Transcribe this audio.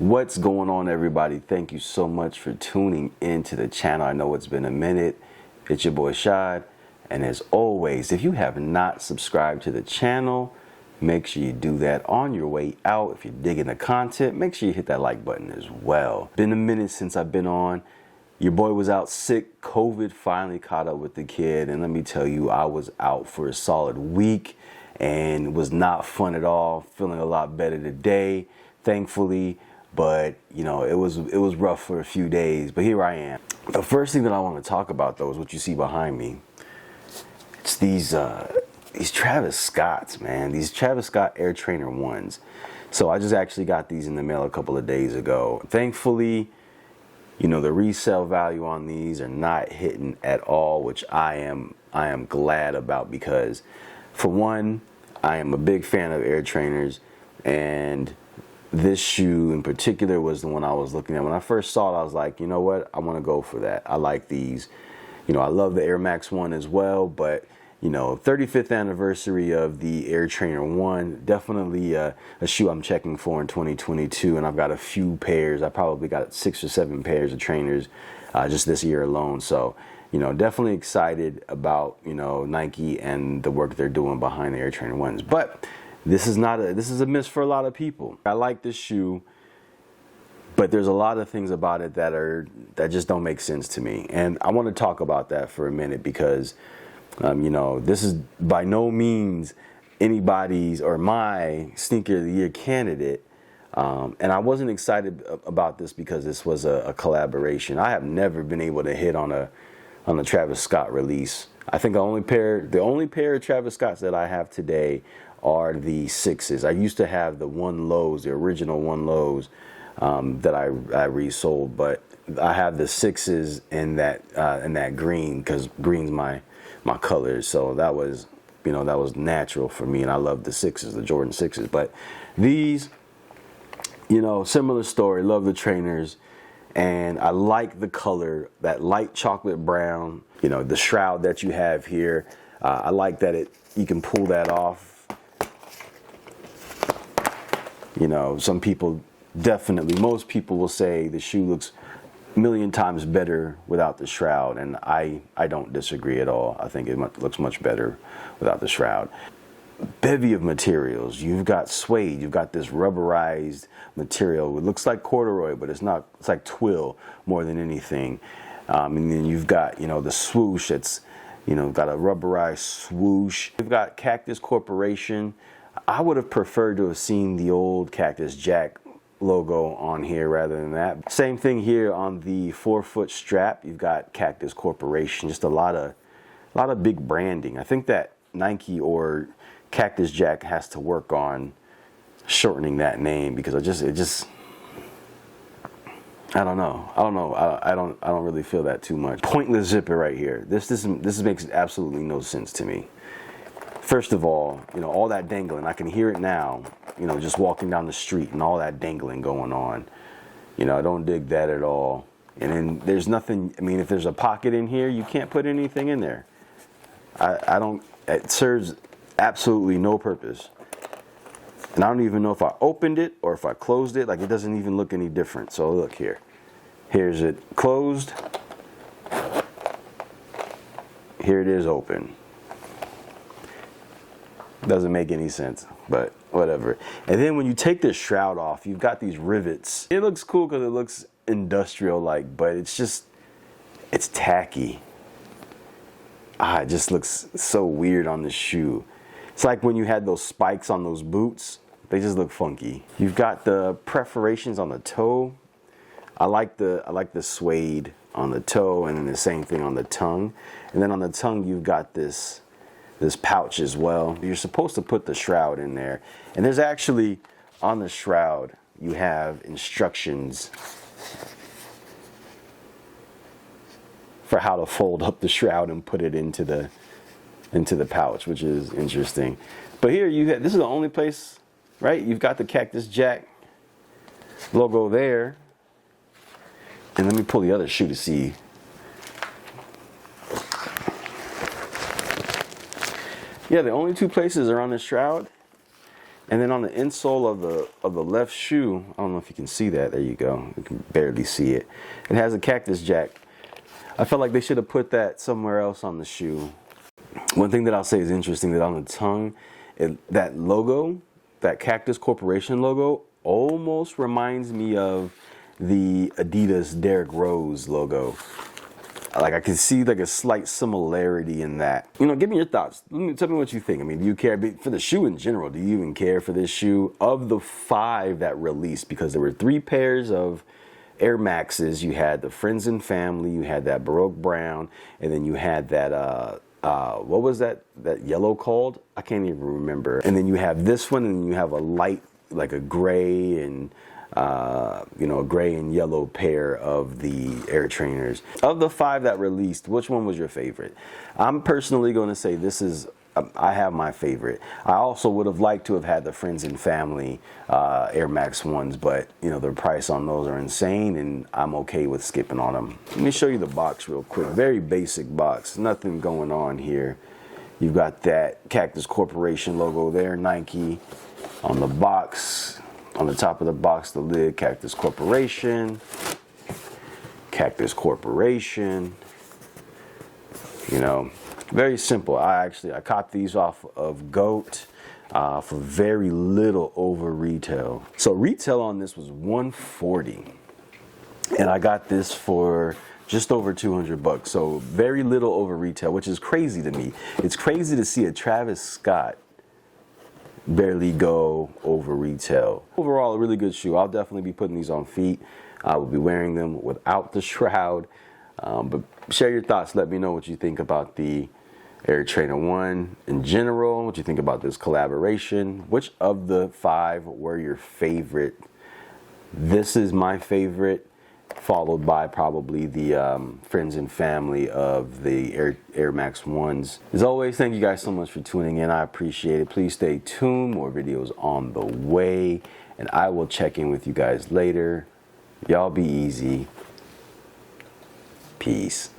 What's going on, everybody? Thank you so much for tuning into the channel. I know it's been a minute. It's your boy Shad, and as always, if you have not subscribed to the channel, make sure you do that on your way out. If you're digging the content, make sure you hit that like button as well. Been a minute since I've been on. Your boy was out sick. COVID finally caught up with the kid, and let me tell you, I was out for a solid week and it was not fun at all. Feeling a lot better today, thankfully. But, you know, it was rough for a few days, but here I am. The first thing that I want to talk about, though, is what you see behind me. It's these Travis Scotts, man. These Travis Scott Air Trainer 1s. So I just actually got these in the mail a couple of days ago. Thankfully, you know, the resale value on these are not hitting at all, which I am glad about, because, for one, I am a big fan of Air Trainers, and this shoe in particular was the one I was looking at. When I first saw it, I was like, you know what? I want to go for that. I like these. You know, I love the Air Max 1 as well, but, you know, 35th anniversary of the Air Trainer 1, definitely a shoe I'm checking for in 2022, and I've got a few pairs. I probably got 6 or 7 pairs of trainers just this year alone. So, you know, definitely excited about, you know, Nike and the work they're doing behind the Air Trainer 1s. But this is a miss for a lot of people. I like this shoe, but there's a lot of things about it that just don't make sense to me. And I want to talk about that for a minute, because you know, this is by no means anybody's or my sneaker of the year candidate. And I wasn't excited about this because this was a collaboration. I have never been able to hit on a Travis Scott release. I think the only pair of Travis Scotts that I have today are the 6s. I used to have the 1 lows, the original 1 lows that I resold, but I have the 6s in that green, because green's my color. So that was, you know, that was natural for me, and I love the 6s, the Jordan 6s. But these, you know, similar story. Love the trainers, and I like the color, that light chocolate brown. You know, the shroud that you have here. I like that you can pull that off. You know, some people most people will say the shoe looks a million times better without the shroud, and I don't disagree at all. I think it looks much better without the shroud. Bevy of materials. You've got suede. You've got this rubberized material. It looks like corduroy, but it's not. It's like twill more than anything. And then you've got, you know, the swoosh. It's, you know, got a rubberized swoosh. You've got Cactus Corporation. I would have preferred to have seen the old Cactus Jack logo on here rather than that. Same thing here on the 4-foot strap. You've got Cactus Corporation. Just a lot of big branding. I think that Nike or Cactus Jack has to work on shortening that name, because I don't know. I don't really feel that too much. Pointless zipper right here. This makes absolutely no sense to me. First of all, you know, all that dangling, I can hear it now, you know, just walking down the street and all that dangling going on. You know, I don't dig that at all. And then there's nothing, I mean, if there's a pocket in here, you can't put anything in there. It serves absolutely no purpose. And I don't even know if I opened it or if I closed it. Like, it doesn't even look any different. So look here. Here's it closed. Here it is open. Doesn't make any sense, but whatever. And then when you take this shroud off, you've got these rivets. It looks cool because it looks industrial-like, but it's tacky. It just looks so weird on the shoe. It's like when you had those spikes on those boots. They just look funky. You've got the perforations on the toe. I like the suede on the toe, and then the same thing on the tongue. And then on the tongue, you've got this pouch as well. You're supposed to put the shroud in there, and there's actually, on the shroud, you have instructions for how to fold up the shroud and put it into the pouch, which is interesting. But here this is the only place, right? You've got the Cactus Jack logo there, and let me pull the other shoe to see. Yeah, the only 2 places are on the shroud. And then on the insole of the left shoe, I don't know if you can see that. There you go. You can barely see it. It has a cactus jack. I felt like they should have put that somewhere else on the shoe. One thing that I'll say is interesting, that on the tongue, that logo, that Cactus Corporation logo, almost reminds me of the Adidas Derrick Rose logo. Like, I can see like a slight similarity in that. You know, give me your thoughts. Tell me what you think. I mean, do you care for the shoe in general? Do you even care for this shoe? Of the 5 that released, because there were 3 pairs of Air Maxes. You had the Friends and Family, you had that Baroque Brown, and then you had that, what was that yellow called? I can't even remember. And then you have this one, and you have a light, like a gray and, you know, a gray and yellow pair of the Air Trainers. Of the 5 that released, which one was your favorite? I'm personally going to say this is, I have my favorite. I also would have liked to have had the Friends and Family Air Max ones, but you know, the price on those are insane, and I'm okay with skipping on them. Let me show you the box real quick. Very basic box, nothing going on here. You've got that Cactus Corporation logo there, Nike. On the box, on the top of the box, the lid, Cactus Corporation. Cactus Corporation. You know, very simple. I copped these off of GOAT for very little over retail. So retail on this was $140, and I got this for just over $200. So very little over retail, which is crazy to me. It's crazy to see a Travis Scott barely go over retail. Overall, a really good shoe. I'll definitely be putting these on feet. I will be wearing them without the shroud. But share your thoughts. Let me know what you think about the Air Trainer 1 in general, what you think about this collaboration. Which of the 5 were your favorite? This is my favorite, followed by probably the Friends and Family of the Air Max 1s. As always, thank you guys so much for tuning in. I appreciate it. Please stay tuned. More videos on the way, and I will check in with you guys later. Y'all be easy. Peace.